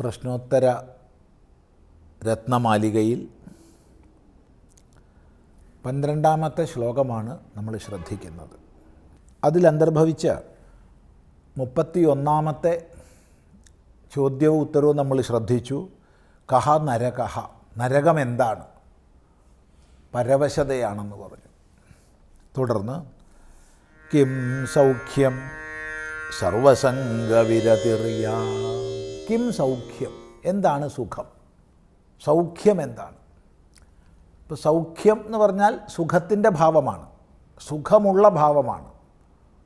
പ്രശ്നോത്തര രത്നമാലികയിൽ 12ാമത്തെ ശ്ലോകമാണ് നമ്മൾ ശ്രദ്ധിക്കുന്നത്. അതിലന്തർഭവിച്ച 31ാമത്തെ ചോദ്യവും ഉത്തരവും നമ്മൾ ശ്രദ്ധിച്ചു. കഹ നരകഹ, നരകം എന്താണ്? പരവശതയാണെന്ന് പറഞ്ഞു. തുടർന്ന് കിം സൗഖ്യം സർവസംഗവിരതിർയ, കിം സൗഖ്യം, എന്താണ് സുഖം? സൗഖ്യം എന്താണ്? ഇപ്പോൾ സൗഖ്യം എന്ന് പറഞ്ഞാൽ സുഖത്തിൻ്റെ ഭാവമാണ്, സുഖമുള്ള ഭാവമാണ്,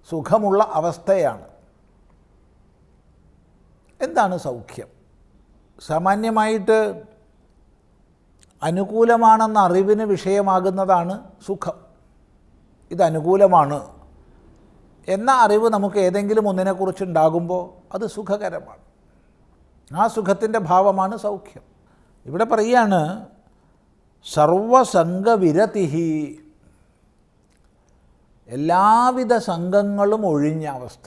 സുഖമുള്ള അവസ്ഥയാണ്. എന്താണ് സൗഖ്യം? സാമാന്യമായിട്ട് അനുകൂലമാണെന്ന അറിവിന് വിഷയമാകുന്നതാണ് സുഖം. ഇത് അനുകൂലമാണ് എന്ന അറിവ് നമുക്ക് ഏതെങ്കിലും ഒന്നിനെക്കുറിച്ചുണ്ടാകുമ്പോൾ അത് സുഖകരമാണ്. ആ സുഖത്തിൻ്റെ ഭാവമാണ് സൗഖ്യം. ഇവിടെ പറയുകയാണ് സർവസംഗവിരതിഹി, എല്ലാവിധ സംഘങ്ങളും ഒഴിഞ്ഞ അവസ്ഥ.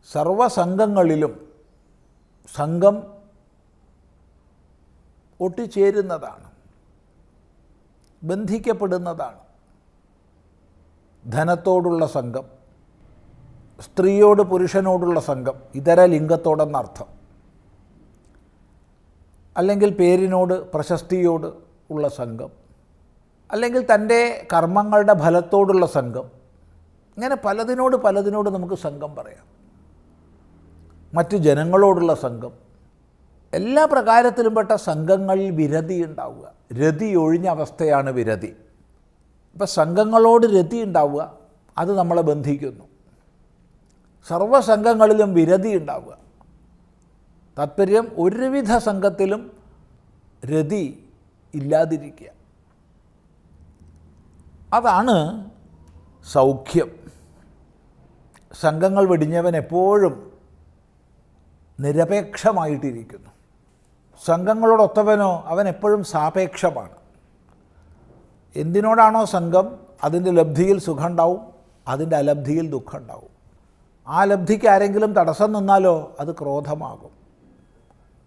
സർവസംഘങ്ങളിലും സംഘം ഒട്ടിച്ചേരുന്നതാണ്, ബന്ധിക്കപ്പെടുന്നതാണ്. ധനത്തോടുള്ള സംഘം, സ്ത്രീയോട് പുരുഷനോടുള്ള സംഘം, ഇതര ലിംഗത്തോടെന്നർത്ഥം. അല്ലെങ്കിൽ പേരിനോട് പ്രശസ്തിയോട് ഉള്ള സംഘം, അല്ലെങ്കിൽ തൻ്റെ കർമ്മങ്ങളുടെ ഫലത്തോടുള്ള സംഘം. ഇങ്ങനെ പലതിനോട് നമുക്ക് സംഘം പറയാം. മറ്റ് ജനങ്ങളോടുള്ള സംഘം, എല്ലാ പ്രകാരത്തിലും പെട്ട സംഘങ്ങളിൽ വിരതി ഉണ്ടാവുക. രതി ഒഴിഞ്ഞ അവസ്ഥയാണ് വിരതി. ഇപ്പം സംഘങ്ങളോട് രതി ഉണ്ടാവുക, അത് നമ്മളെ ബന്ധിക്കുന്നു. സർവസംഘങ്ങളിലും വിരതി ഉണ്ടാവുക, താത്പര്യം ഒരുവിധ സംഘത്തിലും രതി ഇല്ലാതിരിക്കുക. അതാണ് സൗഖ്യം. സംഘങ്ങൾ വെടിഞ്ഞവൻ എപ്പോഴും നിരപേക്ഷമായിട്ടിരിക്കുന്നു. സംഘങ്ങളോടൊത്തവനോ അവൻ എപ്പോഴും സാപേക്ഷമാണ്. എന്തിനോടാണോ സംഘം, അതിൻ്റെ ലബ്ധിയിൽ സുഖം ഉണ്ടാവും, അതിൻ്റെ അലബ്ധിയിൽ ദുഃഖം ഉണ്ടാവും. ആ ലബ്ധിക്ക് ആരെങ്കിലും തടസ്സം നിന്നാലോ അത് ക്രോധമാകും.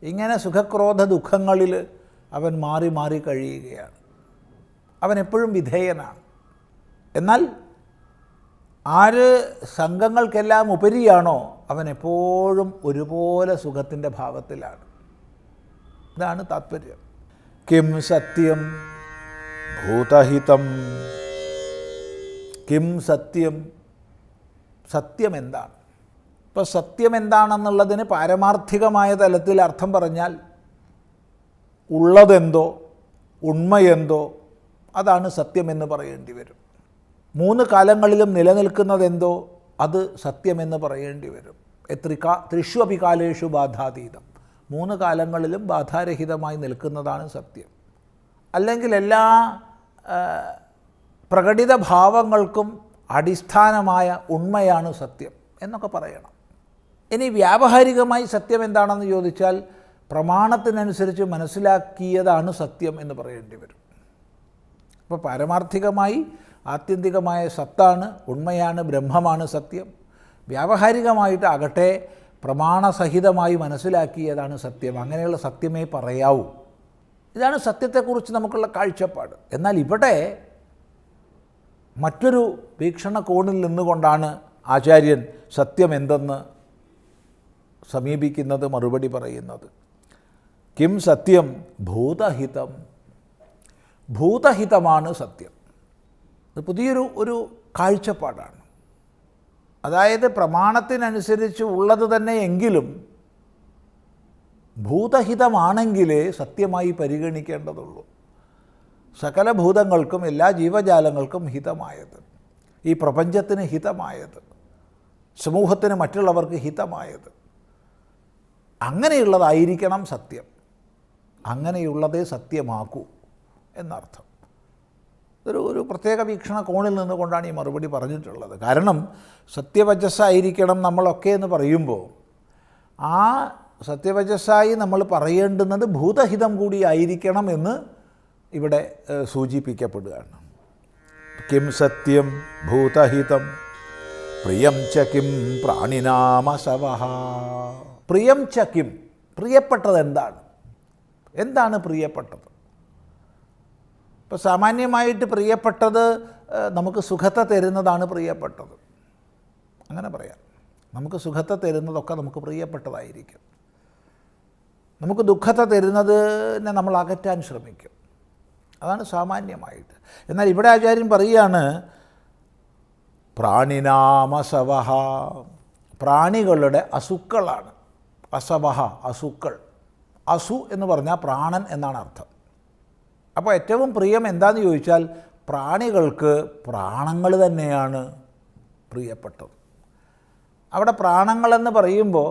ഇങ്ങനെ സുഖക്രോധ ദുഃഖങ്ങളിൽ അവൻ മാറി മാറി കഴിയുകയാണ്. അവൻ എപ്പോഴും വിധേയനാണ്. എന്നാൽ ആര് സംഘങ്ങൾക്കെല്ലാം ഉപരിയാണോ അവൻ എപ്പോഴും ഒരുപോലെ സുഖത്തിൻ്റെ ഭാവത്തിലാണ്. ഇതാണ് താത്പര്യം. കിം സത്യം ഭൂതഹിതം, കിം സത്യം, സത്യം എന്താണ്? ഇപ്പോൾ സത്യം എന്താണെന്നുള്ളതിന് പാരമാർത്ഥികമായ തലത്തിൽ അർത്ഥം പറഞ്ഞാൽ ഉള്ളതെന്തോ ഉണ്മയെന്തോ അതാണ് സത്യമെന്ന് പറയേണ്ടി വരും. 3 കാലങ്ങളിലും നിലനിൽക്കുന്നതെന്തോ അത് സത്യമെന്ന് പറയേണ്ടി വരും. ത്രിഷ്വപി കാലേഷു ബാധാതീതം, 3 കാലങ്ങളിലും ബാധാരഹിതമായി നിൽക്കുന്നതാണ് സത്യം. അല്ലെങ്കിൽ എല്ലാ പ്രകടിത ഭാവങ്ങൾക്കും അടിസ്ഥാനമായ ഉണ്മയാണ് സത്യം എന്നൊക്കെ പറയണം. ഇനി വ്യാവഹാരികമായി സത്യം എന്താണെന്ന് ചോദിച്ചാൽ പ്രമാണത്തിനനുസരിച്ച് മനസ്സിലാക്കിയതാണ് സത്യം എന്ന് പറയേണ്ടി വരും. അപ്പോൾ പാരമാർത്ഥികമായി ആത്യന്തികമായ സത്താണ്, ഉണ്മയാണ്, ബ്രഹ്മമാണ് സത്യം. വ്യാവഹാരികമായിട്ട് ആകട്ടെ പ്രമാണസഹിതമായി മനസ്സിലാക്കിയതാണ് സത്യം. അങ്ങനെയുള്ള സത്യമേ പറയാവൂ. ഇതാണ് സത്യത്തെക്കുറിച്ച് നമുക്കുള്ള കാഴ്ചപ്പാട്. എന്നാൽ ഇവിടെ മറ്റൊരു വീക്ഷണകോണിൽ നിന്നുകൊണ്ടാണ് ആചാര്യൻ സത്യം എന്തെന്ന് സമീപിക്കുന്നത്, മറുപടി പറയുന്നത്. കിം സത്യം ഭൂതഹിതം, ഭൂതഹിതമാണ് സത്യം. ഇത് പുതിയൊരു കാഴ്ചപ്പാടാണ്. അതായത് പ്രമാണത്തിനനുസരിച്ച് ഉള്ളത് തന്നെ എങ്കിലും ഭൂതഹിതമാണെങ്കിലേ സത്യമായി പരിഗണിക്കേണ്ടതുള്ളൂ. സകല ഭൂതങ്ങൾക്കും എല്ലാ ജീവജാലങ്ങൾക്കും ഹിതമായത്, ഈ പ്രപഞ്ചത്തിന് ഹിതമായത്, സമൂഹത്തിന് മറ്റുള്ളവർക്ക് ഹിതമായത്, അങ്ങനെയുള്ളതായിരിക്കണം സത്യം. അങ്ങനെയുള്ളതേ സത്യമാക്കൂ എന്നർത്ഥം. ഒരു പ്രത്യേക വീക്ഷണകോണിൽ നിന്നുകൊണ്ടാണ് ഈ മറുപടി പറഞ്ഞിട്ടുള്ളത്. കാരണം സത്യവചസ്സായിരിക്കണം നമ്മളൊക്കെ എന്ന് പറയുമ്പോൾ ആ സത്യവചസ്സായി നമ്മൾ പറയേണ്ടുന്നത് ഭൂതഹിതം കൂടി ആയിരിക്കണം എന്ന് ഇവിടെ സൂചിപ്പിക്കപ്പെടുകയാണ്. കിം സത്യം ഭൂതഹിതം പ്രിയം ച കിം പ്രാണിനാമസവഃ. പ്രിയം ച കിം, പ്രിയപ്പെട്ടത് എന്താണ് പ്രിയപ്പെട്ടത്? ഇപ്പോൾ സാമാന്യമായിട്ട് പ്രിയപ്പെട്ടത് നമുക്ക് സുഖത്തെ തരുന്നതാണ് പ്രിയപ്പെട്ടത്, അങ്ങനെ പറയാം. നമുക്ക് സുഖത്തെ തരുന്നതൊക്കെ നമുക്ക് പ്രിയപ്പെട്ടതായിരിക്കും. നമുക്ക് ദുഃഖത്തെ തരുന്നതിനെ നമ്മൾ അകറ്റാൻ ശ്രമിക്കും. അതാണ് സാമാന്യമായിട്ട്. എന്നാൽ ഇവിടെ ആചാര്യൻ പറയുകയാണ് പ്രാണിനാമസവഹ, പ്രാണികളുടെ അസുക്കളാണ്. അസവഹ, അസുക്കൾ. അസു എന്ന് പറഞ്ഞാൽ പ്രാണൻ എന്നാണ് അർത്ഥം. അപ്പോൾ ഏറ്റവും പ്രിയം എന്താണെന്ന് ചോദിച്ചാൽ പ്രാണികൾക്ക് പ്രാണങ്ങൾ തന്നെയാണ് പ്രിയപ്പെട്ടത്. അവിടെ പ്രാണങ്ങളെന്ന് പറയുമ്പോൾ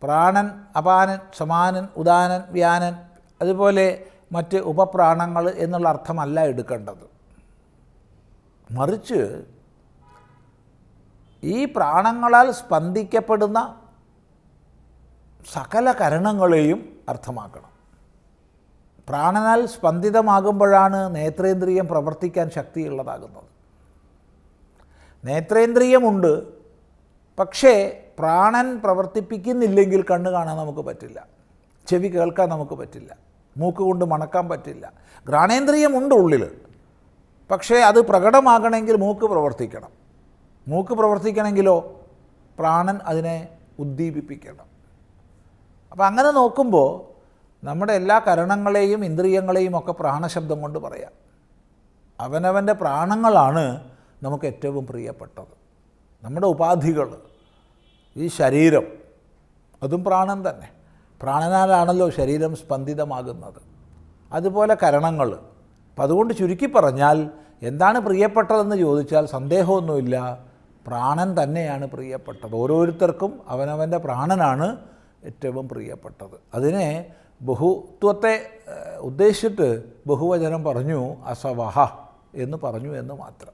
പ്രാണൻ, അപാനൻ, സമാനൻ, ഉദാനൻ, വ്യാനൻ, അതുപോലെ മറ്റ് ഉപപ്രാണങ്ങൾ എന്നുള്ള അർത്ഥമല്ല എടുക്കേണ്ടത്. മറിച്ച് ഈ പ്രാണങ്ങളാൽ സ്പന്ദിക്കപ്പെടുന്ന സകല കരണങ്ങളെയും അർത്ഥമാക്കണം. പ്രാണനാൽ സ്പന്ദിതമാകുമ്പോഴാണ് നേത്രേന്ദ്രിയം പ്രവർത്തിക്കാൻ ശക്തിയുള്ളതാകുന്നത്. നേത്രേന്ദ്രിയമുണ്ട്, പക്ഷേ പ്രാണൻ പ്രവർത്തിപ്പിക്കുന്നില്ലെങ്കിൽ കണ്ണ് കാണാൻ നമുക്ക് പറ്റില്ല, ചെവി കേൾക്കാൻ നമുക്ക് പറ്റില്ല, മൂക്ക് കൊണ്ട് മണക്കാൻ പറ്റില്ല. ഘ്രാണേന്ദ്രിയമുണ്ട് ഉള്ളിൽ, പക്ഷേ അത് പ്രകടമാകണമെങ്കിൽ മൂക്ക് പ്രവർത്തിക്കണം. മൂക്ക് പ്രവർത്തിക്കണമെങ്കിലോ പ്രാണൻ അതിനെ ഉദ്ദീപിപ്പിക്കണം. അപ്പോൾ അങ്ങനെ നോക്കുമ്പോൾ നമ്മുടെ എല്ലാ കരണങ്ങളെയും ഇന്ദ്രിയങ്ങളെയും ഒക്കെ പ്രാണശബ്ദം കൊണ്ട് പറയാം. അവനവൻ്റെ പ്രാണങ്ങളാണ് നമുക്ക് ഏറ്റവും പ്രിയപ്പെട്ടത്. നമ്മുടെ ഉപാധികൾ, ഈ ശരീരം, അതും പ്രാണൻ തന്നെ. പ്രാണനാലാണല്ലോ ശരീരം സ്പന്ദിതമാകുന്നത്. അതുപോലെ കരണങ്ങൾ. അപ്പം അതുകൊണ്ട് ചുരുക്കി പറഞ്ഞാൽ എന്താണ് പ്രിയപ്പെട്ടതെന്ന് ചോദിച്ചാൽ സന്ദേഹമൊന്നുമില്ല, പ്രാണൻ തന്നെയാണ് പ്രിയപ്പെട്ടത്. ഓരോരുത്തർക്കും അവനവൻ്റെ പ്രാണനാണ് ഏറ്റവും പ്രിയപ്പെട്ടത്. അതിനെ ബഹുത്വത്തെ ഉദ്ദേശിച്ചിട്ട് ബഹുവചനം പറഞ്ഞു, അസവഹ എന്ന് പറഞ്ഞു എന്ന് മാത്രം.